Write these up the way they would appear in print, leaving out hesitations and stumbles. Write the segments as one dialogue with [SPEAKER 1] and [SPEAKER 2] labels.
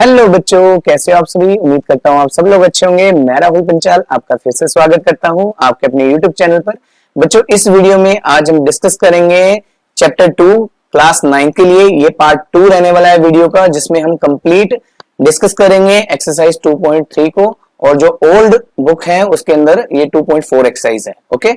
[SPEAKER 1] Hello बच्चों, कैसे हो आप सभी। उम्मीद करता हूँ आप सब लोग अच्छे होंगे। मैं राहुल पंचाल आपका फिर से स्वागत करता हूँ आपके अपने यूट्यूब चैनल पर। बच्चों, इस वीडियो में आज हम डिस्कस करेंगे चैप्टर 2 क्लास 9 के लिए। ये पार्ट 2 रहने वाला है वीडियो का, जिसमें हम कंप्लीट डिस्कस करेंगे एक्सरसाइज 2.3 को, और जो ओल्ड बुक है उसके अंदर ये 2.4 एक्सरसाइज है। ओके,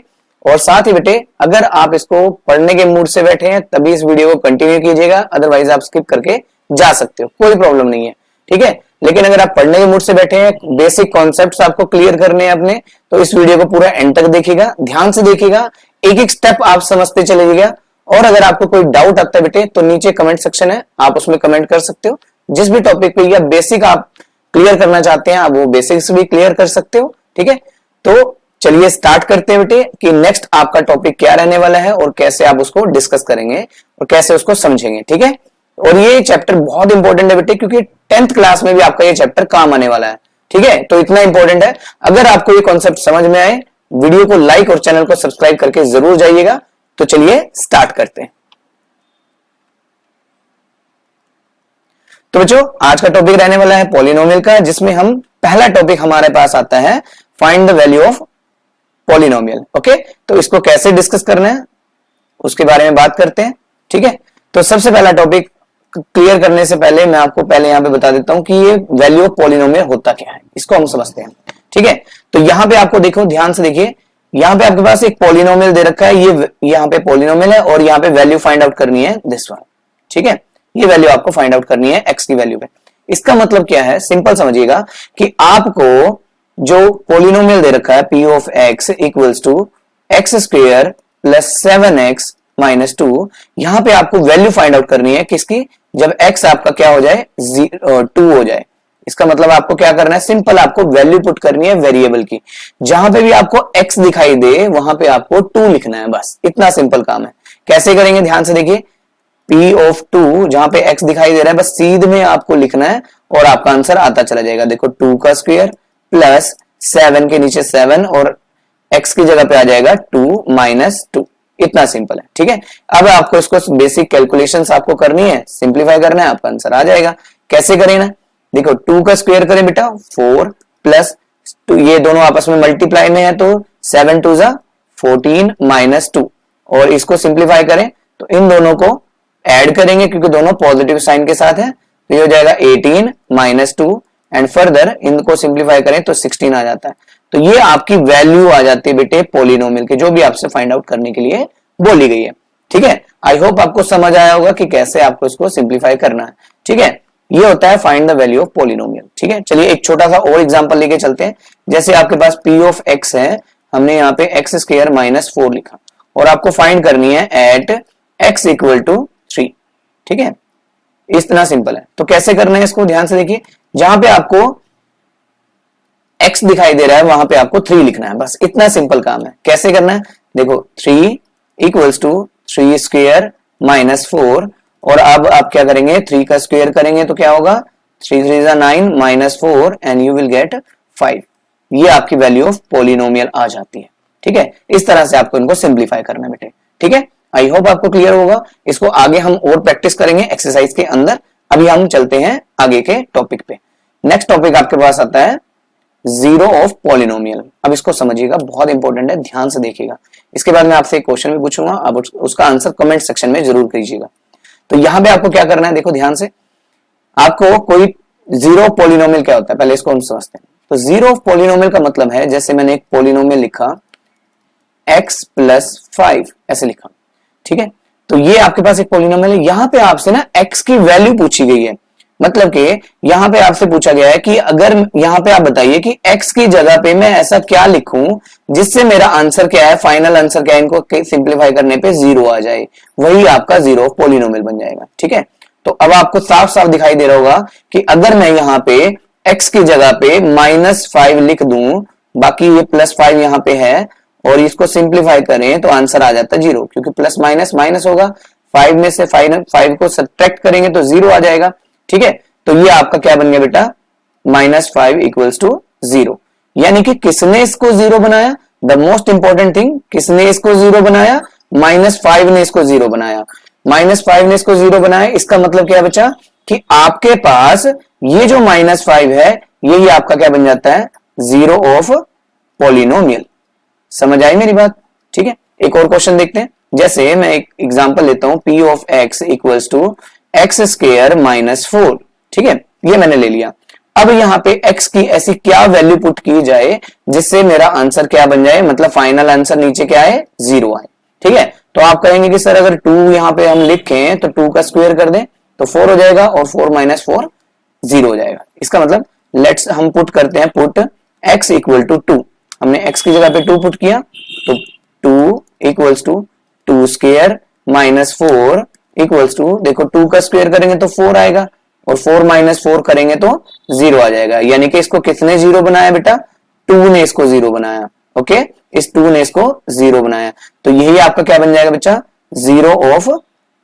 [SPEAKER 1] और साथ ही बेटे, अगर आप इसको पढ़ने के मूड से बैठे हैं तभी इस वीडियो को कंटिन्यू कीजिएगा, अदरवाइज आप स्किप करके जा सकते हो, कोई प्रॉब्लम नहीं है। ठीक है, लेकिन अगर आप पढ़ने के मूड से बैठे हैं, बेसिक कॉन्सेप्ट्स आपको क्लियर करने हैं अपने, तो इस वीडियो को पूरा एंड तक देखिएगा, ध्यान से देखिएगा, एक एक स्टेप आप समझते चलिएगा। और अगर आपको कोई डाउट आता है बेटे, तो नीचे कमेंट सेक्शन है, आप उसमें कमेंट कर सकते हो। जिस भी टॉपिक पे या बेसिक आप क्लियर करना चाहते हैं, आप वो बेसिक्स भी क्लियर कर सकते हो। ठीक है, तो चलिए स्टार्ट करते हैं बेटे कि नेक्स्ट आपका टॉपिक क्या रहने वाला है और कैसे आप उसको डिस्कस करेंगे और कैसे उसको समझेंगे। ठीक है, और ये चैप्टर बहुत इंपॉर्टेंट है बेटे, क्योंकि 10th क्लास में भी आपका ये चैप्टर काम आने वाला है। ठीक है, तो इतना इंपॉर्टेंट है। अगर आपको ये कॉन्सेप्ट समझ में आए, वीडियो को लाइक और चैनल को सब्सक्राइब करके जरूर जाइएगा। तो चलिए स्टार्ट करते हैं। तो बच्चों, आज का टॉपिक रहने वाला है पॉलिनोमियल का, जिसमें हम पहला टॉपिक हमारे पास आता है find the value of polynomial. Okay, तो इसको कैसे डिस्कस करना है उसके बारे में बात करते हैं। ठीक है, तो सबसे पहला टॉपिक क्लियर करने से पहले मैं आपको पहले यहां पे बता देता हूं कि ये वैल्यू ऑफ पॉलिनोमियल होता क्या है, इसको हम समझते हैं। ठीक है, तो यहां पे आपको देखो, ध्यान से देखिए, यहां पे आपके पास एक पॉलिनोमियल दे रखा है, ये यहां पे पॉलिनोमियल है और यहां पे वैल्यू फाइंड आउट करनी है दिस वन। ठीक है, ये वैल्यू आपको फाइंड आउट करनी है एक्स की वैल्यू पे। इसका मतलब क्या है, सिंपल समझिएगा कि आपको जो पॉलिनोमियल दे रखा है p of x equals to x square plus 7x minus 2, यहां पे आपको वैल्यू फाइंड आउट करनी है किसकी, जब x आपका क्या हो जाए 2 हो जाए। इसका मतलब आपको क्या करना है, सिंपल आपको वैल्यू पुट करनी है वेरिएबल की। जहां पे भी आपको x दिखाई दे वहां पे आपको 2 लिखना है, बस इतना सिंपल काम है। कैसे करेंगे, ध्यान से देखिए, p ऑफ 2 जहां पे x दिखाई दे रहा है, बस सीध में आपको लिखना है और आपका आंसर आता चला जाएगा। देखो 2 का स्क्वायर प्लस 7 के नीचे 7 और x की जगह पे आ जाएगा 2 माइनस 2, इतना सिंपल है। ठीक है, अब आपको इसको बेसिक कैलकुलेशंस आपको करनी है, सिंप्लीफाई करना है, आपका आंसर आ जाएगा। कैसे करें ना, देखो 2 का स्क्वायर करें बेटा 4 प्लस 2, ये दोनों आपस में मल्टीप्लाई में है तो 7 2 जा 14 माइनस 2, और इसको सिंप्लीफाई करें तो इन दोनों को ऐड करेंगे क्योंकि दोनों पॉजिटिव साइन के साथ है, तो ये हो जाएगा 18 माइनस 2, एंड फर्दर इनको सिंप्लीफाई करें तो 16 आ जाता है। तो ये आपकी वैल्यू आ जाती है बेटे पॉलिनोमियल की, जो भी आपसे फाइंड आउट करने के लिए बोली गई है। ठीक है, आई होप आपको समझ आया होगा कि कैसे आपको इसको सिंप्लीफाई करना है। ठीक है, ये होता है find the value of polynomial. ठीक है, चलिए एक छोटा सा और एग्जांपल लेके चलते हैं। जैसे आपके पास p ऑफ x है, हमने यहाँ पे x स्क्वायर माइनस 4 लिखा और आपको फाइंड करनी है एट x इक्वल टू 3। ठीक है, इतना सिंपल है। तो कैसे करना है इसको, ध्यान से देखिए, जहां पे आपको x दिखाई दे रहा है वहां पे आपको 3 लिखना है, बस इतना सिंपल काम है। कैसे करना है, देखो 3 इक्वल्स टू 3 स्क्वायर माइनस 4, और अब आप क्या करेंगे, 3 का स्क्वायर करेंगे तो क्या होगा, 3 3 जा 9 minus 4 and you will get 5। ये आपकी वैल्यू ऑफ पॉलिनोमियल आ जाती है। ठीक है, इस तरह से आपको इनको सिंप्लीफाई करना है बेटे। ठीक है, आई होप आपको क्लियर होगा। इसको आगे हम और प्रैक्टिस करेंगे एक्सरसाइज के अंदर। अभी हम चलते हैं आगे के टॉपिक पे। नेक्स्ट टॉपिक आपके पास आता है जीरो ऑफ पॉलिनोमियल। अब इसको समझिएगा, बहुत इंपॉर्टेंट है, ध्यान से देखिएगा। इसके बाद मैं आपसे एक क्वेश्चन भी पूछूंगा, अब उसका आंसर कमेंट सेक्शन में जरूर कीजिएगा। तो यहां पे आपको क्या करना है, देखो ध्यान से, आपको कोई जीरो पॉलिनोमियल क्या होता है पहले इसको हम समझते हैं। तो जीरो ऑफ पॉलिनोमियल का मतलब है, जैसे मैंने एक पॉलिनोमियल लिखा x प्लस 5 ऐसे लिखा। ठीक है, तो ये आपके पास एक पॉलिनोमियल है, यहां पे आपसे ना x की वैल्यू पूछी गई है। मतलब कि यहां पे आपसे पूछा गया है कि अगर यहां पे आप बताइए कि x की जगह पे मैं ऐसा क्या लिखूं जिससे मेरा आंसर क्या है, फाइनल आंसर क्या है, इनको सिंप्लीफाई करने पे 0 आ जाए, वही आपका जीरो ऑफ पॉलिनोमियल बन जाएगा। ठीक है, तो अब आपको साफ साफ दिखाई दे रहा होगा कि अगर मैं यहाँ पे x की जगह पे -5 लिख दूं, बाकी ये +5 यहाँ पे है, और इसको सिंप्लीफाई करें तो आंसर आ जाता है 0, क्योंकि प्लस माइनस माइनस होगा, 5 में से 5 को सब्ट्रैक्ट करेंगे तो 0 आ जाएगा। ठीक है, तो ये आपका क्या बन गया बेटा, -5 इक्वल्स टू 0। यानी कि किसने इसको 0 बनाया, द मोस्ट इंपॉर्टेंट थिंग, किसने इसको 0 बनाया, -5 ने इसको 0 बनाया। -5 ने इसको 0 बनाया, इसका मतलब क्या बचा, कि आपके पास ये जो -5 है यही आपका क्या बन जाता है, जीरो ऑफ पॉलिनोमियल। समझ आई मेरी बात? ठीक है, एक और क्वेश्चन देखते हैं। जैसे मैं एक एग्जांपल लेता हूं, p of x equals to x square -4। ठीक है, ये मैंने ले लिया। अब यहाँ पे x की ऐसी क्या वैल्यू पुट की जाए जिससे मेरा आंसर क्या बन जाए, मतलब फाइनल आंसर नीचे क्या है, 0 आए। ठीक है, तो आप कहेंगे कि सर अगर 2 यहाँ पे हम लिखें तो 2 का स्क्वायर कर दें तो 4 हो जाएगा, और 4 - 4 0 हो जाएगा। इसका मतलब लेट्स हम पुट करते हैं, पुट x इक्वल टू 2। हमने x की जगह पे 2 पुट किया तो 2 equals to 2 square -4 equals to, देखो 2 का स्क्वायर करेंगे तो 4 आएगा, और 4 - 4 करेंगे तो 0 आ जाएगा। यानी कि इसको किसने 0 बनाया बेटा, 2 ने इसको 0 बनाया। ओके, इस 2 ने इसको 0 बनाया, तो यही आपका क्या बन जाएगा बच्चा, जीरो ऑफ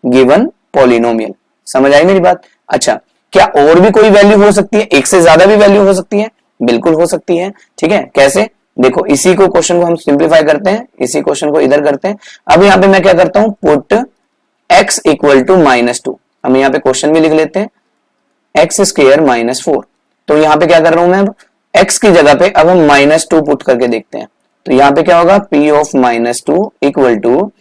[SPEAKER 1] गिवन पॉलिनोमियल। समझ आई मेरी बात? अच्छा, क्या और भी कोई वैल्यू हो सकती है, एक से ज्यादा भी वैल्यू हो सकती है? बिल्कुल हो सकती है। ठीक है, कैसे, देखो इसी को क्वेश्चन को हम सिंप्लीफाई करते हैं, इसी क्वेश्चन को इधर करते हैं। अब यहाँ पे मैं क्या करता हूं, पुट x इक्वल टू -2। हम यहाँ पे क्वेश्चन भी लिख लेते हैं, एक्स स्क्वायर -4। तो यहाँ पे क्या कर रहा हूं मैं, x की जगह पे अब हम -2 पुट करके देखते हैं। तो यहाँ पे क्या होगा, p ऑफ -2 इक्वल टू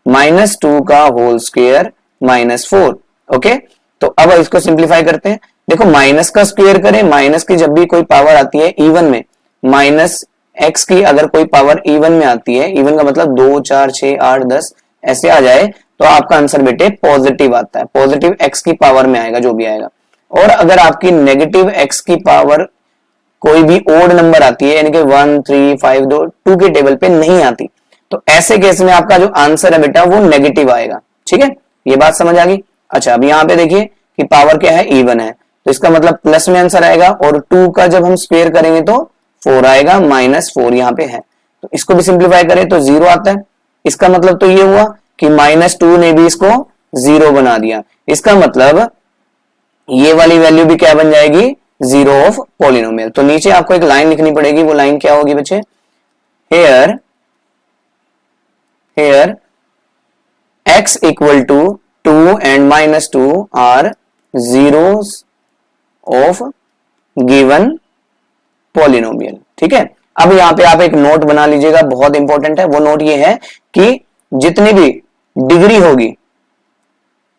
[SPEAKER 1] -2 का होल स्क्वायर -4। ओके, तो अब इसको सिंप्लीफाई करते हैं। देखो माइनस का स्क्वायर करें, माइनस की जब भी कोई पावर आती है इवन में, माइनस एक्स की अगर कोई पावर इवन में आती है, इवन का मतलब 2 4 6 8 10 ऐसे आ जाए, तो आपका आंसर बेटे पॉजिटिव आता है, पॉजिटिव एक्स की पावर में आएगा जो भी आएगा। और अगर आपकी नेगेटिव एक्स की पावर कोई भी ओड नंबर आती है, यानी कि 1 3 5 2 के टेबल पे नहीं आती, तो ऐसे केस में आपका जो आंसर है बेटा वो नेगेटिव आएगा। ठीक है, ये बात समझ आ गई? अच्छा, अब यहाँ पे देखिए कि पावर क्या है, इवन है, तो इसका मतलब प्लस में आंसर आएगा, और 2 का जब हम स्क्वायर करेंगे तो 4 आएगा, -4 यहाँ पे है, तो इसको भी सिंप्लीफाई करें तो 0 आता है। इसका मतलब तो ये हुआ कि -2 ने भी इसको 0 बना दिया। इसका मतलब ये वाली वैल्यू भी क्या बन जाएगी, जीरो ऑफ पॉलिनोमियल। तो नीचे आपको एक लाइन लिखनी पड़ेगी, वो लाइन क्या होगी बच्चे, here x equal to 2 and -2 are zeros of given polynomial. ठीक है, अब यहां पे आप एक नोट बना लीजिएगा, बहुत इंपॉर्टेंट है। वो नोट ये है कि जितनी भी डिग्री होगी,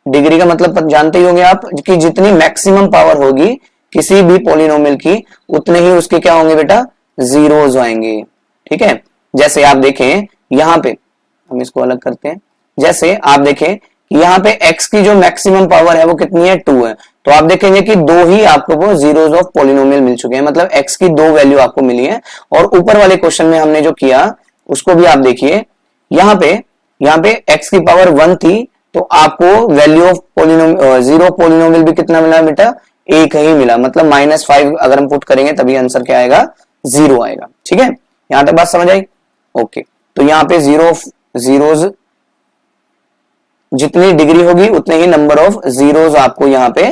[SPEAKER 1] डिग्री का मतलब जानते ही होंगे आप कि जितनी मैक्सिमम पावर होगी किसी भी पॉलिनोमियल की, उतने ही उसके क्या होंगे बेटा, जीरोज आएंगे। ठीक है, जैसे आप देखें यहां पे, हम इसको अलग करते हैं, जैसे आप देखें यहाँ पे x की जो मैक्सिमम पावर है वो कितनी है, 2 है, तो आप देखेंगे कि 2 ही आपको वो जीरोज ऑफ पॉलिनोमियल मिल चुके हैं, मतलब x की 2 वैल्यू आपको मिली है। और ऊपर वाले क्वेश्चन में हमने जो किया उसको भी आप देखिए, यहाँ पे x की पावर 1 थी, तो आपको value of polynomial, zero polynomial भी कितना मिला बेटा, एक ही मिला, मतलब -5 अगर हम पुट करेंगे तभी आंसर क्या आएगा, 0 आएगा। ठीक है, यहां तक बात समझ आई? ओके, तो यहाँ पे जीरोज जितनी डिग्री होगी उतने ही नंबर ऑफ जीरोज आपको यहाँ पे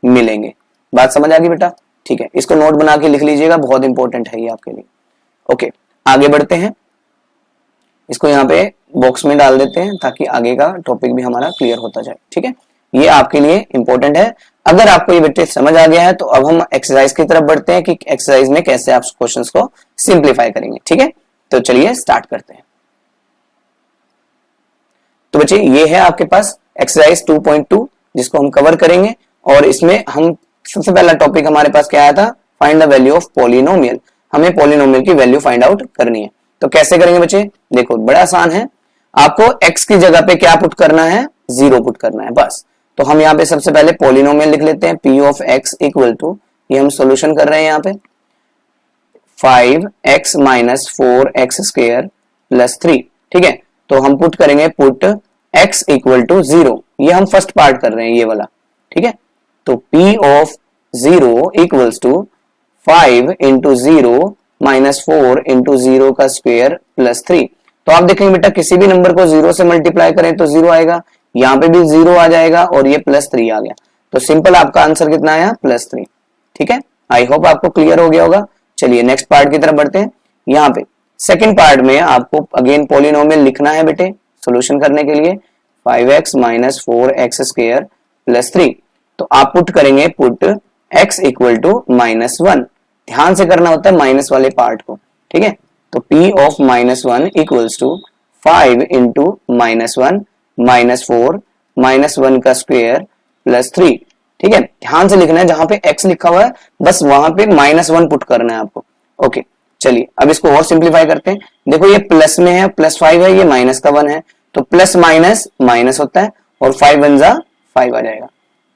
[SPEAKER 1] मिलेंगे। बात समझ आ गई बेटा? ठीक है, इसको नोट बना के लिख लीजिएगा, बहुत इंपॉर्टेंट है ये आपके लिए। ओके, आगे बढ़ते हैं, इसको यहाँ पे बॉक्स में डाल देते हैं ताकि आगे का टॉपिक भी हमारा क्लियर होता जाए। ठीक है, ये आपके लिए इंपॉर्टेंट है। अगर आपको ये बेटे समझ आ गया है तो अब हम एक्सरसाइज की तरफ बढ़ते हैं कि एक्सरसाइज में कैसे आप क्वेश्चंस को सिंप्लीफाई करेंगे। ठीक है, तो चलिए स्टार्ट करते हैं। तो बच्चे ये है आपके पास एक्सरसाइज 2.2 जिसको हम कवर करेंगे, और इसमें हम सबसे पहला टॉपिक हमारे पास क्या आया था, find the value of polynomial. हमें पॉलिनोमियल की वैल्यू फाइंड आउट करनी है। तो कैसे करेंगे बच्चे, देखो बड़ा आसान है, आपको x की जगह पे क्या पुट करना है, 0 पुट करना है बस। तो हम यहाँ पे सबसे पहले पॉलिनोमियल लिख लेते हैं, p of x equal to, ये हम सोल्यूशन कर रहे हैं यहाँ पे, 5x - 4x स्क्वायर प्लस 3। ठीक है, तो हम पुट करेंगे, पुट x इक्वल टू 0, ये हम फर्स्ट पार्ट कर रहे हैं ये वाला। ठीक है, तो p of 0 equals to 5 into 0 -4 into 0 का स्क्वायर प्लस 3। तो आप देखेंगे बेटा किसी भी नंबर को 0 से मल्टीप्लाई करें तो 0 आएगा, यहाँ पे भी 0 आ जाएगा, और ये +3 आ गया, तो सिंपल आपका आंसर कितना आया, +3। ठीक है, आई होप आपको क्लियर हो गया होगा। चलिए नेक्स्ट पार्ट की तरफ बढ़ते हैं। यहाँ पे सेकंड पार्ट में आपको अगेन पॉलिनोमियल लिखना है बेटे, सॉल्यूशन करने के लिए 5x - 4x स्क्वायर प्लस 3। तो आप पुट करेंगे, पुट x इक्वल टू -1, ध्यान से करना होता है माइनस वाले पार्ट को, ठीक है। तो p of -1 equals to 5 into -1 -4 -1 का स्क्वायर प्लस 3, ठीक है। ध्यान से लिखना है, जहां पे x लिखा हुआ है बस वहां पे -1 पुट करना है आपको। ओके, चलिए अब इसको और सिंप्लीफाई करते हैं। देखो ये प्लस में है, +5 है, ये माइनस का 1 है, तो प्लस माइनस माइनस होता है और 5 1 जा 5 आ जाएगा।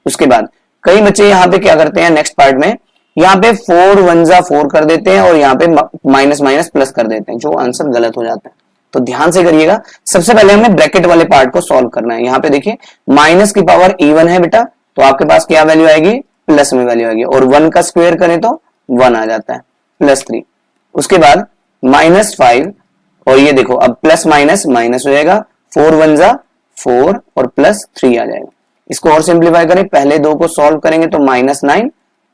[SPEAKER 1] उसके बाद कई बच्चे यहाँ पे क्या करते हैं, नेक्स्ट पार्ट में यहाँ पे 4 1 जा 4 कर देते हैं और यहाँ पे माइनस माइनस प्लस कर देते हैं, जो आंसर गलत हो जाता है। तो ध्यान से करिएगा, सबसे पहले हमें ब्रैकेट वाले पार्ट को सॉल्व करना है। यहाँ पे देखिए माइनस की पावर इवन है बेटा, तो आपके पास क्या वैल्यू आएगी, प्लस में वैल्यू आएगी, और 1 का स्क्वायर करें तो 1 आ जाता है, +3। उसके बाद -5, और ये देखो अब प्लस माइनस माइनस हो जाएगा, 4 1 जा 4 और +3 आ जाएगा। इसको और सिंप्लीफाई करें, पहले दो को सॉल्व करेंगे तो -9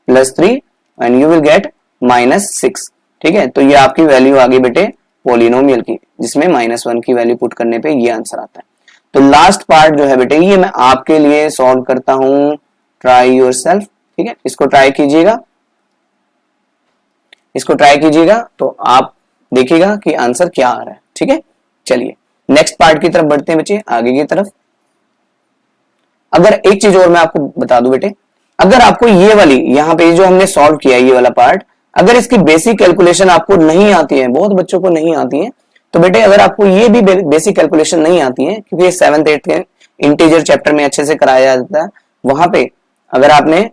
[SPEAKER 1] +3 एंड यू विल गेट -6, ठीक है। तो ये आपकी वैल्यू आ गई बेटे पॉलिनोमियल की, जिसमें -1 की वैल्यू पुट करने पे ये आंसर आता है। तो लास्ट पार्ट जो है बेटे ये मैं आपके लिए सॉल्व करता हूं, ट्राई योरसेल्फ, ठीक है। इसको ट्राई कीजिएगा, इसको ट्राई कीजिएगा तो आप देखिएगा कि आंसर क्या आ रहा है, ठीक है। चलिए नेक्स्ट पार्ट की तरफ बढ़ते हैं बच्चे, आगे की तरफ। अगर एक चीज और मैं आपको बता दूं बेटे, अगर आपको ये वाली यहाँ पे जो हमने सॉल्व किया ये वाला पार्ट, अगर इसकी बेसिक कैलकुलेशन आपको नहीं आती है, बहुत बच्चों को नहीं आती है, तो बेटे अगर आपको ये भी बेसिक कैलकुलेशन नहीं आती है, क्योंकि ये 7th 8th के इंटीजर चैप्टर में अच्छे से कराया जाता है, वहां पे अगर आपने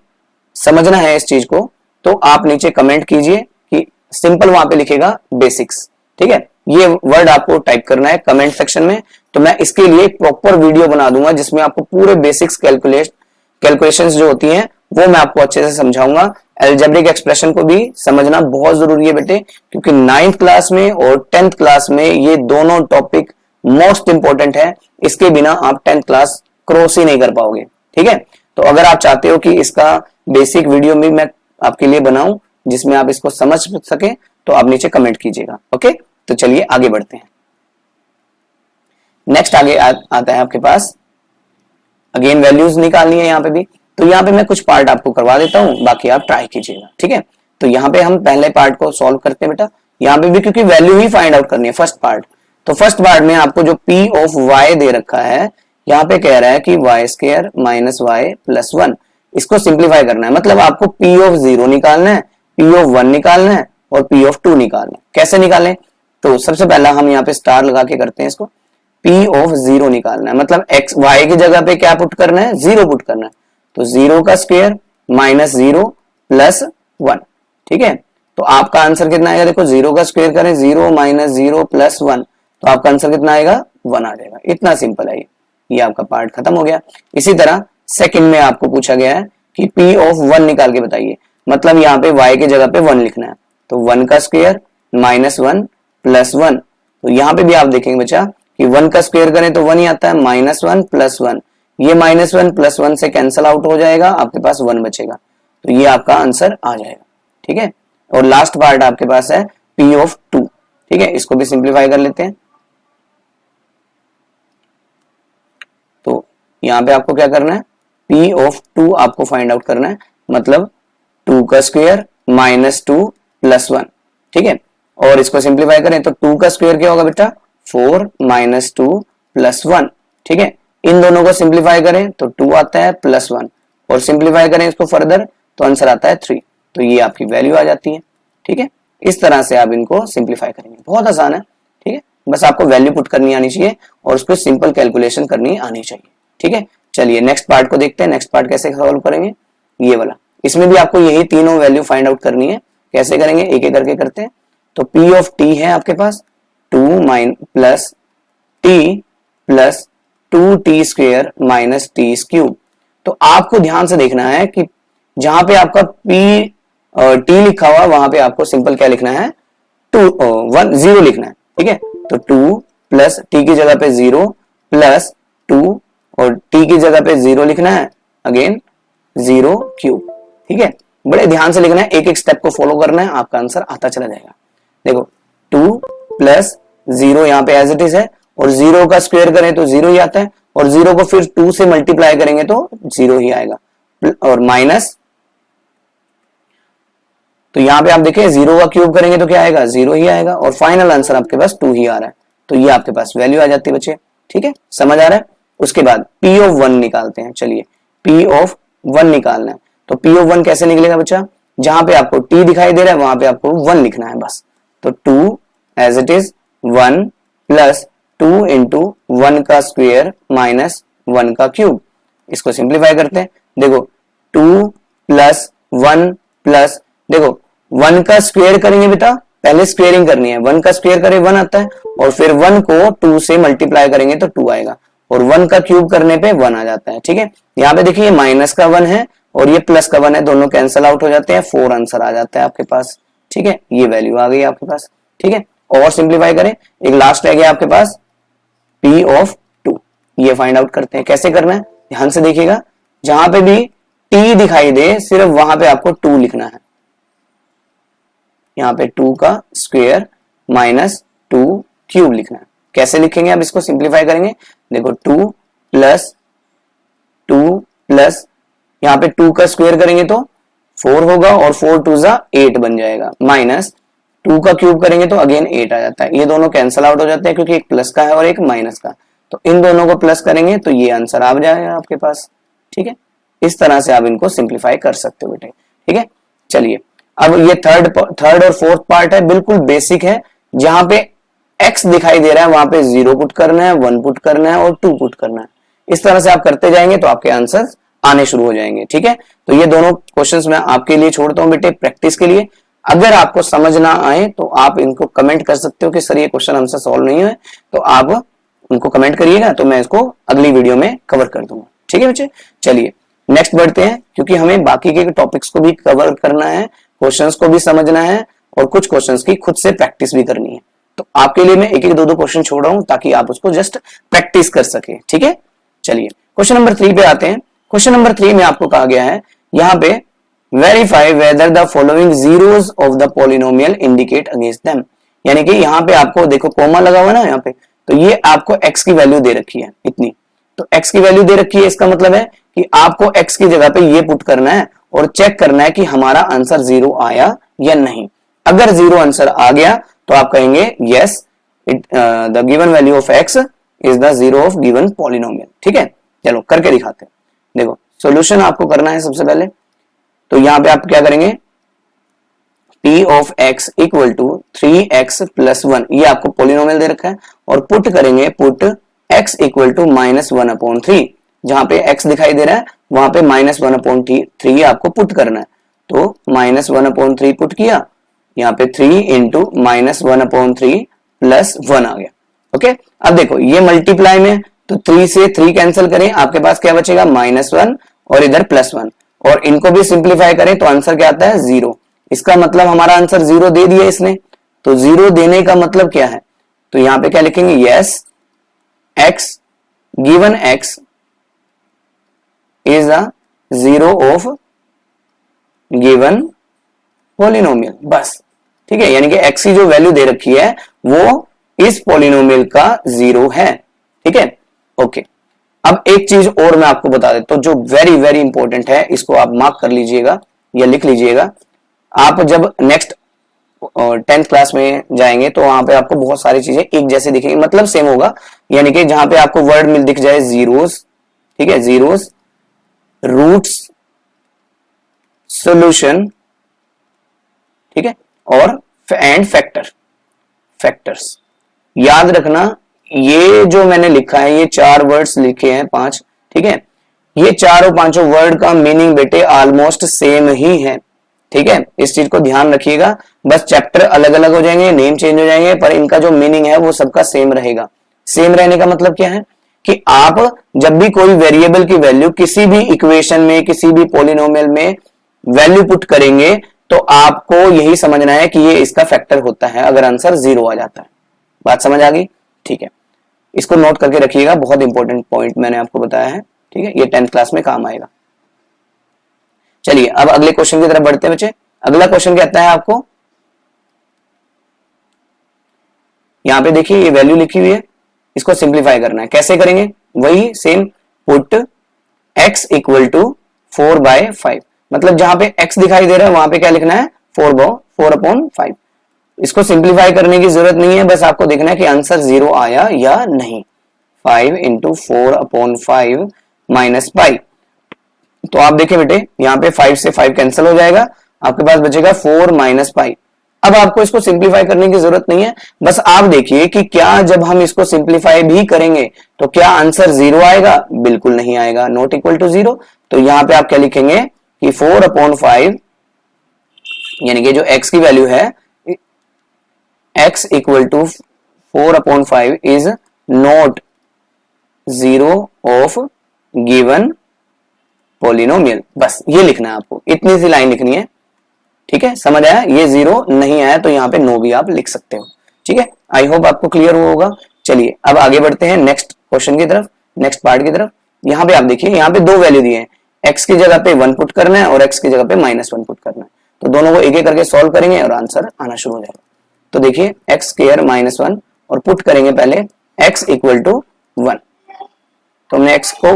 [SPEAKER 1] समझना है इस चीज को तो आप नीचे कमेंट कीजिए कि सिंपल वहां पे लिखेगा बेसिक्स, ठीक है। ये वर्ड आपको टाइप करना है कमेंट सेक्शन में, तो मैं इसके लिए एक प्रॉपर वीडियो बना दूंगा जिसमें आपको पूरे बेसिक्स कैलकुलेशंस जो होती हैं वो मैं आपको अच्छे से समझाऊंगा। अलजेब्रिक एक्सप्रेशन को भी समझना बहुत जरूरी है बेटे, क्योंकि 9th क्लास में और 10th क्लास में ये दोनों टॉपिक मोस्ट इंपॉर्टेंट है, इसके बिना आप 10th क्लास क्रॉस ही नहीं कर पाओगे, ठीक है। तो अगर आप चाहते हो कि इसका बेसिक वीडियो भी मैं आपके लिए बनाऊं जिसमें आप इसको समझ सके, तो आप नीचे कमेंट कीजिएगा, ओके। तो चलिए आगे बढ़ते हैं। नेक्स्ट आगे आता है आपके पास, अगेन वैल्यूज निकालनी है यहाँ पे भी, तो यहाँ पे मैं कुछ पार्ट आपको करवा देता हूँ, बाकी आप ट्राई कीजिएगा, ठीक है। तो यहाँ पे हम पहले पार्ट को सॉल्व करते हैं बेटा, यहाँ पे भी क्योंकि वैल्यू ही फाइंड आउट करनी है फर्स्ट पार्ट। तो फर्स्ट पार्ट में आपको जो p ऑफ y दे रखा है, यहाँ पे कह रहा है कि y² माइनस y प्लस 1, इसको सिंप्लीफाई करना है, मतलब आपको p ऑफ 0 निकालना है, p ऑफ 1 निकालना है और p ऑफ 2 निकालना है। कैसे निकालें, तो सबसे पहला हम यहाँ पे स्टार लगा के करते हैं इसको, p ऑफ 0 निकालना है, मतलब x y की जगह पे क्या पुट करना है, 0 पुट करना है, तो 0 का स्क्वायर माइनस 0 प्लस 1, ठीक है। तो आपका आंसर कितना आएगा, देखो 0 का स्क्वायर करें, 0 माइनस 0 प्लस 1, तो आपका आंसर कितना आएगा, 1 आ जाएगा। इतना सिंपल है ये आपका पार्ट खत्म हो गया। इसी तरह सेकंड में आपको पूछा गया है कि p ऑफ 1 निकाल के बताइए, मतलब यहाँ पे y की जगह पे 1 लिखना है, तो 1 का स्क्वायर माइनस 1 प्लस 1, तो यहाँ पे भी आप देखेंगे बच्चा कि 1 का स्क्वायर करें तो 1 ही आता है, -1 प्लस 1, ये -1 प्लस 1 से कैंसिल आउट हो जाएगा, आपके पास 1 बचेगा, तो ये आपका आंसर आ जाएगा, ठीक है। और लास्ट पार्ट आपके पास है p ऑफ 2, ठीक है, इसको भी सिंप्लीफाई कर लेते हैं। तो यहाँ पे आपको क्या करना है, p ऑफ 2 आपको फाइंड आउट करना है, मतलब 2 का स्क्वायर माइनस 2 प्लस 1, ठीक है। और इसको सिंप्लीफाई करें तो 2 का स्क्वायर क्या होगा बेटा, 4 माइनस 2 प्लस 1, ठीक है। इन दोनों को सिंप्लीफाई करें तो 2 आता है प्लस 1, और सिंप्लीफाई करें इसको फर्दर तो आंसर आता है 3, तो ये आपकी वैल्यू आ जाती है, ठीक है। इस तरह से आप इनको सिंप्लीफाई करेंगे, बहुत आसान है, ठीक है। बस आपको वैल्यू पुट करनी आनी चाहिए और उसको सिंपल कैलकुलेशन करनी आनी चाहिए, ठीक है। चलिए नेक्स्ट पार्ट को देखते हैं, नेक्स्ट पार्ट कैसे सॉल्व करेंगे, ये वाला, इसमें भी आपको यही तीनों वैल्यू फाइंड आउट करनी है। कैसे करेंगे, एक एक करके करते हैं। तो p ऑफ t है आपके पास 2 plus t plus 2t square minus t cube. तो आपको ध्यान से देखना है कि जहां पे आपका t लिखा हुआ वहां पे आपको सिंपल क्या लिखना है, 0 लिखना है, ठीक है। तो 2 प्लस t की जगह पे 0 प्लस 2 और t की जगह पे 0 लिखना है, अगेन 0 क्यूब, ठीक है। बड़े ध्यान से लिखना है, एक एक स्टेप को फॉलो करना है, आपका आंसर आता चला जाएगा। देखो 2 प्लस 0 यहाँ पे एज इट इज है, और 0 का स्क्वायर करें तो 0 ही आता है, और 0 को फिर 2 से मल्टीप्लाई करेंगे तो 0 ही आएगा, और माइनस, तो यहां पे आप देखें 0 का क्यूब करेंगे तो क्या आएगा, 0 ही आएगा, और फाइनल आंसर आपके पास 2 ही आ रहा है, तो ये आपके पास वैल्यू आ जाती है बच्चे। ठीक है, समझ आ रहा है। उसके बाद P ऑफ 1 निकालते हैं। चलिए P ऑफ 1 निकालना है, तो P ऑफ 1 कैसे निकलेगा बच्चा, जहां पे आपको T दिखाई दे रहा है वहां पे आपको 1 लिखना है बस। तो 2 as it is 1 plus 2 into 1 का स्क्वेयर माइनस 1 का क्यूब। इसको सिंप्लीफाई करते हैं। देखो 2 प्लस 1 प्लस, देखो 1 का स्क्वेयर करेंगे बेटा, पहले स्क्वेयरिंग करनी है, 1 का स्क्वेयर करे 1 आता है, और फिर 1 को 2 से मल्टीप्लाई करेंगे तो 2 आएगा, और 1 का क्यूब करने पे 1 आ जाता है। ठीक है, यहाँ पे देखिए माइनस का 1 है और ये प्लस का 1 है, दोनों कैंसिल आउट हो जाते हैं, 4 आंसर आ जाता है आपके पास। ठीक है, ये वैल्यू आ गई आपके पास। ठीक है, और सिंप्लीफाई करें, एक लास्ट रह गया आपके पास P ऑफ 2, ये फाइंड आउट करते हैं। कैसे करना है ध्यान से देखिएगा, जहां पे भी T दिखाई दे सिर्फ वहां पे आपको 2 लिखना है, यहाँ पे 2 का स्क्वायर माइनस 2 क्यूब लिखना है। कैसे लिखेंगे, अब इसको सिंप्लीफाई करेंगे। देखो 2 प्लस 2 प्लस, यहाँ पे 2 का स्क्वायर करेंगे तो 4 होगा, और 4 2 जा 8 बन जाएगा, माइनस 2 का क्यूब करेंगे तो अगेन 8 आ जाता है। ये दोनों कैंसिल आउट हो जाते हैं क्योंकि एक प्लस का है और एक माइनस का, तो इन दोनों को प्लस करेंगे तो ये आंसर आ जाएगा आपके पास। ठीक है, इस तरह से आप इनको सिंप्लीफाई कर सकते हो बेटे। ठीक है, चलिए अब ये थर्ड और फोर्थ पार्ट है, बिल्कुल बेसिक है, जहां पे x दिखाई दे रहा है वहां पे 0 पुट करना है, 1 पुट करना है और 2 पुट करना है। इस तरह से आप करते जाएंगे तो आपके आंसर्स आने शुरू हो जाएंगे। ठीक है, तो ये दोनों क्वेश्चंस मैं आपके लिए छोड़ता हूं बेटे प्रैक्टिस के लिए। अगर आपको समझ ना आए तो आप इनको कमेंट कर सकते हो कि सर ये क्वेश्चन हमसे सॉल्व नहीं हुए, तो आप उनको कमेंट करिएगा तो मैं इसको अगली वीडियो में कवर कर दूंगा। ठीक है बच्चे, चलिए नेक्स्ट बढ़ते हैं, क्योंकि हमें बाकी के टॉपिक्स को भी कवर करना है, क्वेश्चंस को भी समझना है, और कुछ क्वेश्चंस की खुद से प्रैक्टिस भी करनी है। तो आपके लिए मैं एक एक दो क्वेश्चन छोड़ रहा हूं ताकि आप उसको जस्ट प्रैक्टिस कर सके। ठीक है, चलिए क्वेश्चन नंबर 3 पे आते हैं। क्वेश्चन नंबर 3 में आपको कहा गया है यहाँ पे verify whether the following zeros of the polynomial indicate against them, यानी कि यहाँ पे आपको देखो कोमा लगा हुआ ना यहाँ पे, तो ये आपको x की वैल्यू दे रखी है इतनी, तो x की वैल्यू दे रखी है, इसका मतलब है कि आपको x की जगह पे ये पुट करना है और चेक करना है कि हमारा आंसर 0 आया या नहीं। अगर 0 आंसर आ गया तो आप कहेंगे yes the given value of x is the 0 of given polynomial. ठीक है, चलो करके दिखाते हैं। देखो सॉल्यूशन आपको करना है सबसे पहले, तो यहां पे आप क्या करेंगे, P of x equal to 3x plus 1, ये आपको पॉलिनोमियल दे रखा है, और पुट करेंगे पुट x इक्वल टू -1/3, जहां पे x दिखाई दे रहा है वहां पे -1/3 आपको पुट करना है, तो -1/3 पुट किया, यहाँ पे 3 इंटू -1/3 प्लस 1 आ गया। ओके, अब देखो ये मल्टीप्लाई में, तो 3 से 3 कैंसिल करें, आपके पास क्या बचेगा -1 और इधर +1, और इनको भी सिंप्लीफाई करें तो आंसर क्या आता है 0। इसका मतलब हमारा आंसर 0 दे दिया इसने, तो 0 देने का मतलब क्या है, तो यहां पे क्या लिखेंगे, yes x given x is a 0 of given polynomial, बस। ठीक है, यानी कि x की जो वैल्यू दे रखी है वो इस पॉलिनोमियल का 0 है। ठीक है, ओके। अब एक चीज और मैं आपको बता देता हूं जो वेरी वेरी इंपॉर्टेंट है, इसको आप मार्क कर लीजिएगा या लिख लीजिएगा। आप जब नेक्स्ट 10th क्लास में जाएंगे तो वहां पे आपको बहुत सारी चीजें एक जैसे दिखेंगी, मतलब सेम होगा, यानी कि जहां पे आपको वर्ड मिल दिख जाए जीरोस, ठीक है, जीरोस, रूट्स, सॉल्यूशन, ठीक है, और एंड फैक्टर्स। याद रखना ये जो मैंने लिखा है, ये 4 वर्ड्स लिखे हैं 5, ठीक है, ये चारों पांचों वर्ड का मीनिंग बेटे ऑलमोस्ट सेम ही है। ठीक है, इस चीज को ध्यान रखिएगा, बस चैप्टर अलग अलग हो जाएंगे, नेम चेंज हो जाएंगे, पर इनका जो मीनिंग है वो सबका सेम रहेगा। सेम रहने का मतलब क्या है कि आप जब भी कोई वेरिएबल की वैल्यू किसी भी इक्वेशन में, किसी भी पॉलिनोमियल में वैल्यू पुट करेंगे तो आपको यही समझना है कि ये इसका फैक्टर होता है अगर आंसर 0 आ जाता है। बात समझ आ गई? ठीक है, इसको नोट करके रखिएगा, बहुत इंपॉर्टेंट पॉइंट मैंने आपको बताया है। ठीक है, ये 10th क्लास में काम आएगा। चलिए अब अगले क्वेश्चन की तरफ बढ़ते हैं बच्चे। अगला क्वेश्चन कहता है आपको, यहां पे देखिए ये वैल्यू लिखी हुई है, इसको सिंप्लीफाई करना है। कैसे करेंगे? वही same, put x equal to 4/5, मतलब जहां पे x दिखाई दे रहा है वहां पे क्या लिखना है 4/5। इसको सिंप्लीफाई करने की जरूरत नहीं है, बस आपको देखना है कि आंसर 0 आया या नहीं। 5 इंटू 4/5 माइनस पाई, तो आप देखिए बेटे यहाँ पे 5 से 5 कैंसिल हो जाएगा, आपके पास बचेगा 4 माइनस पाई। अब आपको इसको सिंप्लीफाई करने की जरूरत नहीं है, बस आप देखिए कि क्या जब हम इसको सिंप्लीफाई भी करेंगे तो क्या आंसर 0 आएगा, बिल्कुल नहीं आएगा, नॉट इक्वल टू 0। तो यहां पे आप क्या लिखेंगे कि 4/5 यानी कि जो x की वैल्यू है x equal to 4/5 is not 0 of given polynomial. बस ये लिखना है आपको, इतनी सी लाइन लिखनी है, ठीक है, समझ आया। ये 0 नहीं आया तो यहाँ पे नो भी आप लिख सकते हो, ठीक है। आई होप आपको क्लियर हुआ होगा। चलिए अब आगे बढ़ते हैं नेक्स्ट क्वेश्चन की तरफ, नेक्स्ट पार्ट की तरफ। यहाँ पे आप देखिए, यहाँ पे दो वैल्यू दिए हैं, x की जगह पे 1 पुट करना है और x की जगह पे -1 पुट करना है। तो दोनों को एक एक करके सॉल्व करेंगे और आंसर आना शुरू हो जाएगा। तो देखिए x स्क्वायर -1 और पुट करेंगे पहले x इक्वल टू 1। तो हमने x को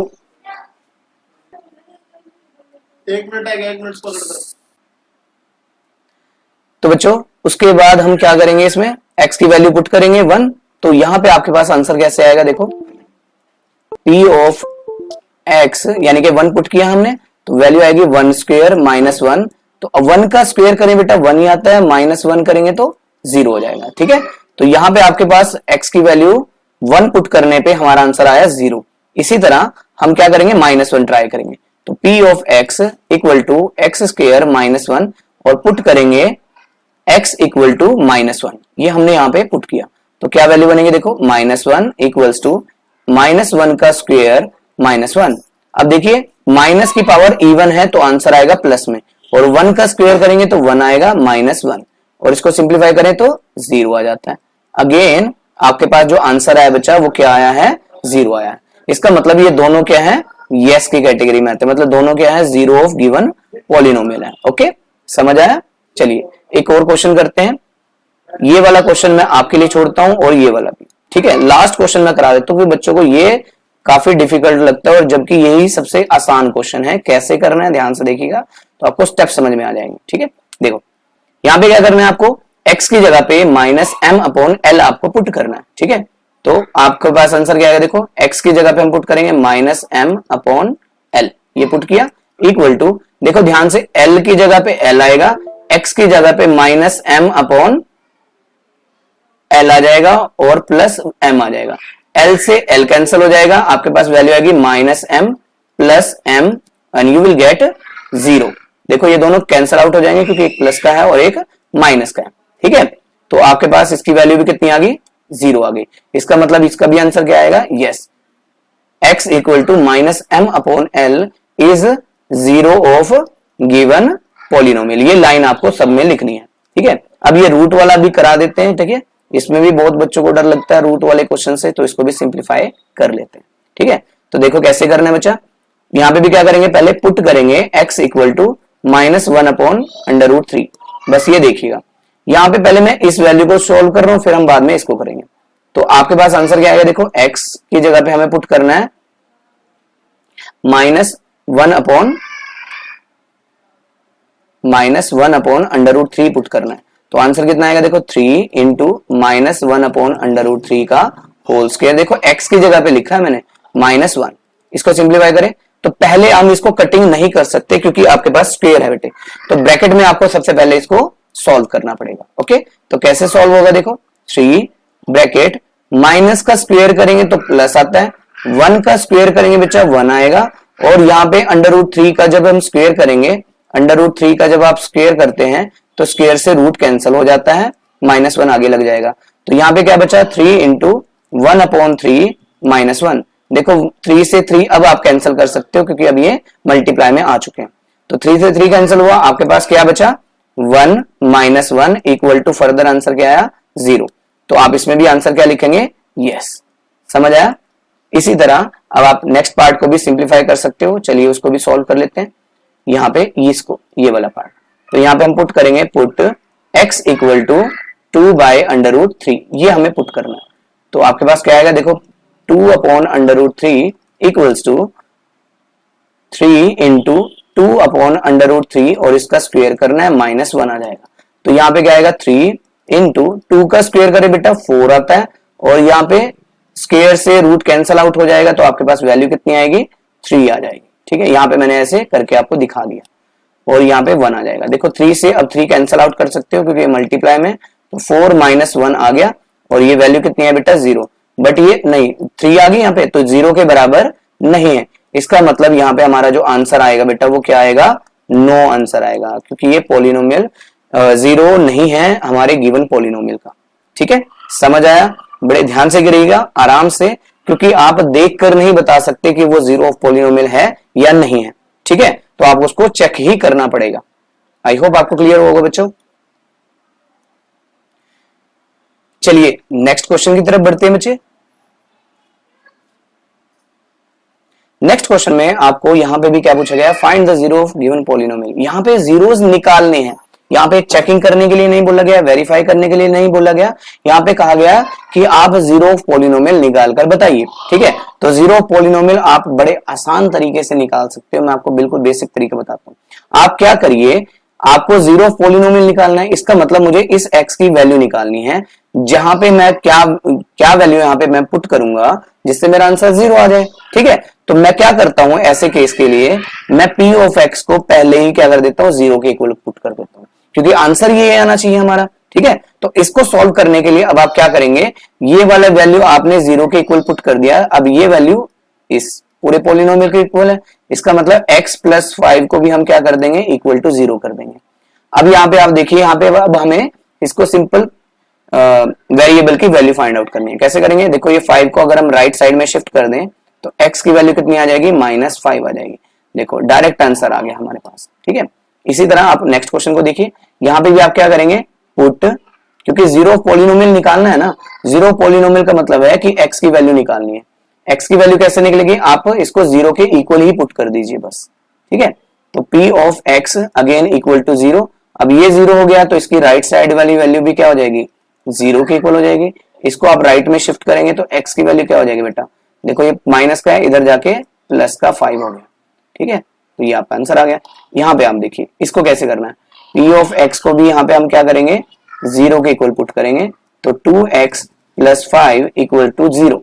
[SPEAKER 2] 1 मिनट आएगा, 1 मिनट को कर दो।
[SPEAKER 1] तो बच्चों उसके बाद हम क्या करेंगे, इसमें x की वैल्यू पुट करेंगे 1। तो यहां पे आपके पास आंसर कैसे आएगा, देखो p ऑफ x यानी कि 1 पुट किया हमने तो वैल्यू आएगी 1 स्क्वायर -1। तो 1 का स्क्वायर करें बेटा 1 ही आता है, -1 करेंगे तो 0 हो जाएगा, ठीक है। तो यहां पे आपके पास x की वैल्यू 1 पुट करने पे हमारा आंसर आया 0। इसी तरह हम क्या करेंगे -1 ट्राई करेंगे, तो p of x equal to x square -1 और पुट करेंगे x इक्वल टू -1। ये हमने यहाँ पे पुट किया तो क्या वैल्यू बनेगी, देखो -1 इक्वल्स टू -1 का स्क्वायर -1। अब देखिए माइनस की पावर इवन है तो आंसर आएगा प्लस में, और 1 का स्क्वायर करेंगे तो 1 आएगा -1, और इसको सिंप्लीफाई करें तो 0 आ जाता है। अगेन आपके पास जो आंसर आया बच्चा वो क्या आया है, 0 आया है। इसका मतलब ये दोनों क्या है, यस की कैटेगरी में आते हैं, मतलब दोनों क्या है 0 ऑफ गिवन पॉलिनोमियल है। ओके समझ आया। चलिए एक और क्वेश्चन करते हैं, ये वाला क्वेश्चन मैं आपके लिए छोड़ता हूं और ये वाला भी, ठीक है। लास्ट क्वेश्चन मैं करा देता हूं कि बच्चों को ये काफी डिफिकल्ट लगता है और जबकि यही सबसे आसान क्वेश्चन है। कैसे करना है ध्यान से देखिएगा तो आपको स्टेप समझ में आ जाएंगे, ठीक है। देखो यहां पे क्या करना है, आपको x की जगह पे -m/l आपको पुट करना है, ठीक है। तो आपके पास आंसर क्या आएगा, देखो x की जगह पे हम पुट करेंगे -m/l, ये पुट किया इक्वल टू, देखो ध्यान से l की जगह पे l आएगा, x की जगह पे -m/l आ जाएगा और प्लस m आ जाएगा, l से l कैंसिल हो जाएगा, आपके पास वैल्यू आएगी -m plus m and you will get 0। देखो ये दोनों कैंसिल आउट हो जाएंगे क्योंकि एक प्लस का है और एक माइनस का है, ठीक है। तो आपके पास इसकी वैल्यू भी कितनी आ गई, 0 आ गई। इसका मतलब इसका भी आंसर क्या आएगा, yes x equal to -m/l is 0 of given polynomial. ये लाइन आपको सब में लिखनी है, ठीक है। अब ये रूट वाला भी करा देते हैं, ठीक है। इसमें भी बहुत बच्चों को डर लगता है रूट वाले क्वेश्चन से, तो इसको भी सिंप्लीफाई कर लेते हैं, ठीक है। तो देखो कैसे करना है बच्चा, यहाँ पे भी क्या करेंगे, पहले पुट करेंगे x इक्वल टू -1/√3। बस ये देखिएगा, यहाँ पे पहले मैं इस वैल्यू को सोल्व कर रहा हूं, फिर हम बाद में इसको करेंगे। तो आपके पास आंसर क्या आएगा, देखो x की जगह पे हमें पुट करना है -1/√3 पुट करना है। तो आंसर कितना आएगा, देखो 3 इंटू -1/√3 का होल स्क्वायर। देखो x की जगह पे लिखा है मैंने -1, इसको सिंप्लीफाई करें तो पहले हम इसको कटिंग नहीं कर सकते क्योंकि आपके पास स्क्वायर है बेटे, तो ब्रैकेट में आपको सबसे पहले इसको सॉल्व करना पड़ेगा। ओके तो कैसे सॉल्व होगा, देखो 3 ब्रैकेट माइनस का स्क्वायर करेंगे तो प्लस आता है, 1 का स्क्वायर करेंगे बच्चा 1 आएगा, और यहाँ पे √3 का जब हम स्क्वायर करेंगे, √3 का जब आप स्क्वायर करते हैं तो स्क्वायर से रूट कैंसिल हो जाता है, -1 आगे लग जाएगा। तो यहाँ पे क्या बचा 3 इंटू 1/3 -1। देखो 3 से 3 अब आप कैंसिल कर सकते हो क्योंकि अब ये मल्टीप्लाई में आ चुके हैं। तो 3 से 3 कैंसिल हुआ, आपके पास क्या बचा 1 -1 इक्वल टू फर्दर आंसर क्या आया 0। तो आप इसमें भी आंसर क्या लिखेंगे, यस। समझ आया। इसी तरह अब आप नेक्स्ट पार्ट को भी सिंप्लीफाई कर सकते हो, चलिए उसको भी सॉल्व कर लेते हैं। यहाँ पे इसको ये वाला पार्ट, तो यहाँ पे हम पुट करेंगे पुट x इक्वल टू 2/√3, ये हमें पुट करना है। तो आपके पास क्या आएगा, देखो 2/√3 equals to 3 into 2 upon under root 3 और इसका स्क्वायर करना है -1 आ जाएगा। तो यहाँ पे क्या आएगा 3 इंटू 2 का स्क्वायर करे बेटा 4 आता है और यहाँ पे स्क्वायर से रूट कैंसल आउट हो जाएगा तो आपके पास वैल्यू कितनी आएगी 3 आ जाएगी। ठीक है, यहाँ पे मैंने ऐसे करके आपको दिखा दिया और यहाँ पे 1 आ जाएगा। देखो 3 से अब 3 कैंसल आउट कर सकते हो क्योंकि मल्टीप्लाई में, तो 4 -1 आ गया और ये वैल्यू कितनी है बेटा 0, बट ये नहीं 3 आ गई यहाँ पे तो 0 के बराबर नहीं है। इसका मतलब यहाँ पे हमारा जो आंसर आएगा बेटा वो क्या आएगा, नो आंसर आएगा क्योंकि ये पॉलिनोमियल 0 नहीं है हमारे गिवन पॉलिनोमियल का। ठीक है, समझ आया? बड़े ध्यान से गिरेगा आराम से, क्योंकि आप देख कर नहीं बता सकते कि वो 0 ऑफ पॉलिनोमियल है या नहीं है। ठीक है, तो आप उसको चेक ही करना पड़ेगा। आई होप आपको क्लियर होगा बच्चों। चलिए नेक्स्ट क्वेश्चन की तरफ बढ़ते हैं बच्चे। नेक्स्ट क्वेश्चन में आपको यहां पे भी क्या पूछा गया, find the zero of given polynomial. यहां पे जीरोस निकालने हैं, यहाँ पे चेकिंग करने के लिए नहीं बोला गया, वेरीफाई करने के लिए नहीं बोला गया, यहाँ पे कहा गया कि आप जीरो ऑफ पॉलिनोमियल निकाल कर बताइए। ठीक है, तो जीरो ऑफ पॉलिनोमियल आप बड़े आसान तरीके से निकाल सकते हो। मैं आपको बिल्कुल बेसिक तरीका बताता हूं। आप क्या करिए, आपको जीरो ऑफ पॉलिनोमियल निकालना है, इसका मतलब मुझे इस x की वैल्यू निकालनी है, जहां पे मैं क्या वैल्यू यहाँ पे मैं पुट करूंगा जिससे मेरा आंसर 0 आ जाए। ठीक है, तो मैं क्या करता हूं ऐसे केस के लिए, मैं p ऑफ x को पहले ही क्या कर देता हूं 0 के इक्वल पुट कर देता हूं, क्योंकि आंसर ये आना चाहिए हमारा। ठीक है, तो इसको सॉल्व करने के लिए अब आप क्या करेंगे, ये वाला वैल्यू आपने 0 के इक्वल पुट कर दिया, अब ये वैल्यू इस पूरे पॉलिनोमियल के इक्वल है, इसका मतलब x प्लस 5 को भी हम क्या कर देंगे इक्वल टू 0 कर देंगे। अब यहाँ पे आप देखिए, यहाँ पे अब हमें इसको सिंपल वेरिएबल की वैल्यू फाइंड आउट करनी है। कैसे करेंगे, देखो ये 5 को अगर हम राइट साइड में शिफ्ट कर दें तो x की वैल्यू कितनी आ जाएगी -5 आ जाएगी। देखो डायरेक्ट आंसर आ गया हमारे पास। ठीक है, इसी तरह आप नेक्स्ट क्वेश्चन को देखिए, यहाँ पे भी आप क्या करेंगे पुट, क्योंकि जीरो पॉलिनोमियल निकालना है ना, जीरो पॉलिनोमियल का मतलब है कि x की वैल्यू निकालनी है। x की वैल्यू कैसे निकलेगी, आप इसको 0 के इक्वल ही पुट कर दीजिए बस। ठीक है, तो p of x again equal to 0, अब ये 0 हो गया तो इसकी राइट साइड वाली वैल्यू भी क्या हो जाएगी 0 के इक्वल हो जाएगी। इसको आप राइट में शिफ्ट करेंगे तो x की वैल्यू क्या हो जाएगी बेटा, देखो ये माइनस का है, इधर जाके प्लस का 5 हो गया। ठीक है, तो ये आपका आंसर आ गया। यहाँ पे आप देखिए इसको कैसे करना है, p ऑफ x को भी यहाँ पे हम क्या करेंगे 0 के इक्वल पुट करेंगे, तो 2x प्लस 5 इक्वल टू 0।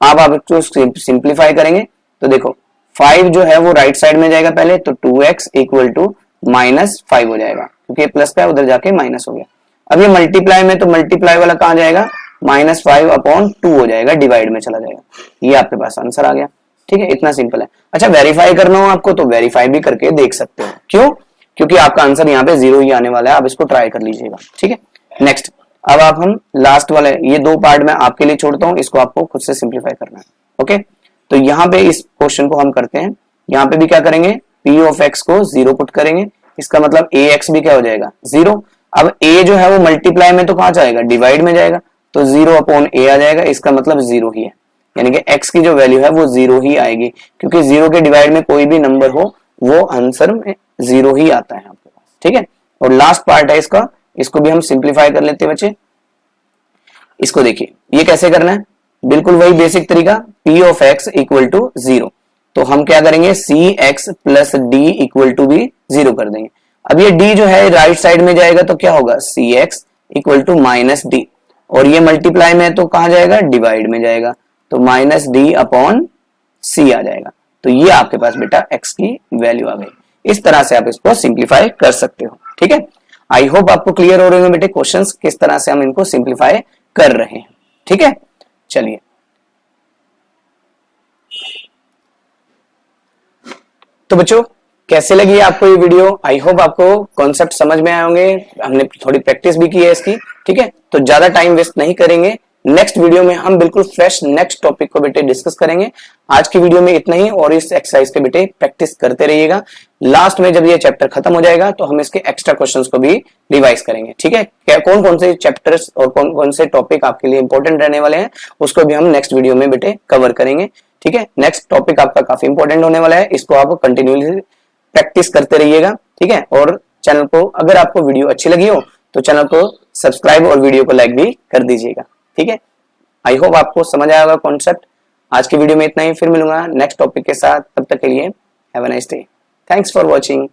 [SPEAKER 1] अब आप इसको सिंप्लीफाई करेंगे तो देखो 5 जो है वो राइट साइड में जाएगा पहले, तो 2x इक्वल टू -5 हो जाएगा, क्योंकि प्लस का उधर जाके माइनस हो गया। अब ये मल्टीप्लाई में, तो मल्टीप्लाई वाला कहाँ जाएगा -5/2 हो जाएगा, डिवाइड में चला जाएगा। ये आपके पास आंसर आ गया। ठीक है, इतना सिंपल है। अच्छा, वेरीफाई करना हो आपको तो वेरीफाई भी करके देख सकते हो। क्यों, क्योंकि आपका आंसर यहाँ पे 0 ही आने वाला है। आप इसको ट्राई कर लीजिएगा। ठीक है, नेक्स्ट अब आप हम लास्ट वाले ये 2 पार्ट में आपके लिए छोड़ता हूं, इसको आपको खुद से सिंप्लीफाई करना है। ओके, तो यहाँ पे इस क्वेश्चन को हम करते हैं, यहाँ पे भी क्या करेंगे p ऑफ x को 0 पुट करेंगे, इसका मतलब ax भी क्या हो जाएगा 0। अब a जो है वो मल्टीप्लाई में तो कहां जाएगा, डिवाइड में जाएगा, तो 0/a आ जाएगा, इसका मतलब 0 ही है, यानी कि x की जो वैल्यू है वो 0 ही आएगी, क्योंकि 0 के डिवाइड में कोई भी नंबर हो वो आंसर में 0 ही आता है आपके पास। ठीक है, और लास्ट पार्ट है इसका, इसको भी हम सिंप्लीफाई कर लेते हैं बच्चे। इसको देखिए ये कैसे करना है, बिल्कुल वही बेसिक तरीका, p of x equal to 0, तो हम क्या करेंगे cx plus d equal to भी 0 कर देंगे। अब ये d जो है राइट साइड में जाएगा तो क्या होगा cx इक्वल टू -d, और ये मल्टीप्लाई में तो कहां जाएगा डिवाइड में जाएगा, तो -d/c आ जाएगा। तो ये आपके पास बेटा x की वैल्यू आ गई। इस तरह से आप इसको सिंप्लीफाई कर सकते हो। ठीक है, आई होप आपको क्लियर हो रहे होंगे बेटे क्वेश्चंस किस तरह से हम इनको सिंप्लीफाई कर रहे हैं। ठीक है, चलिए तो बच्चों कैसे लगी आपको ये वीडियो, आई होप आपको कॉन्सेप्ट समझ में आए होंगे, हमने थोड़ी प्रैक्टिस भी की है इसकी। ठीक है, तो ज्यादा टाइम वेस्ट नहीं करेंगे, नेक्स्ट वीडियो में हम बिल्कुल फ्रेश नेक्स्ट टॉपिक को बेटे डिस्कस करेंगे। आज की वीडियो में इतना ही, और इस एक्सरसाइज के बेटे प्रैक्टिस करते रहिएगा। लास्ट में जब ये चैप्टर खत्म हो जाएगा तो हम इसके एक्स्ट्रा क्वेश्चंस को भी रिवाइज करेंगे। ठीक है, कौन कौन से चैप्टर्स और कौन कौन से टॉपिक आपके लिए इंपॉर्टेंट रहने वाले हैं उसको भी हम नेक्स्ट वीडियो में बेटे कवर करेंगे। ठीक है, नेक्स्ट टॉपिक आपका काफी इंपॉर्टेंट होने वाला है, इसको आप कंटिन्यूअसली प्रैक्टिस करते रहिएगा। ठीक है, और चैनल को अगर आपको वीडियो अच्छी लगी हो तो चैनल को सब्सक्राइब और वीडियो को लाइक भी कर दीजिएगा। ठीक है, आई होप आपको समझ आया होगा कॉन्सेप्ट। आज की वीडियो में इतना ही, फिर मिलूंगा नेक्स्ट टॉपिक के साथ, तब तक के लिए have a nice day. Thanks for watching.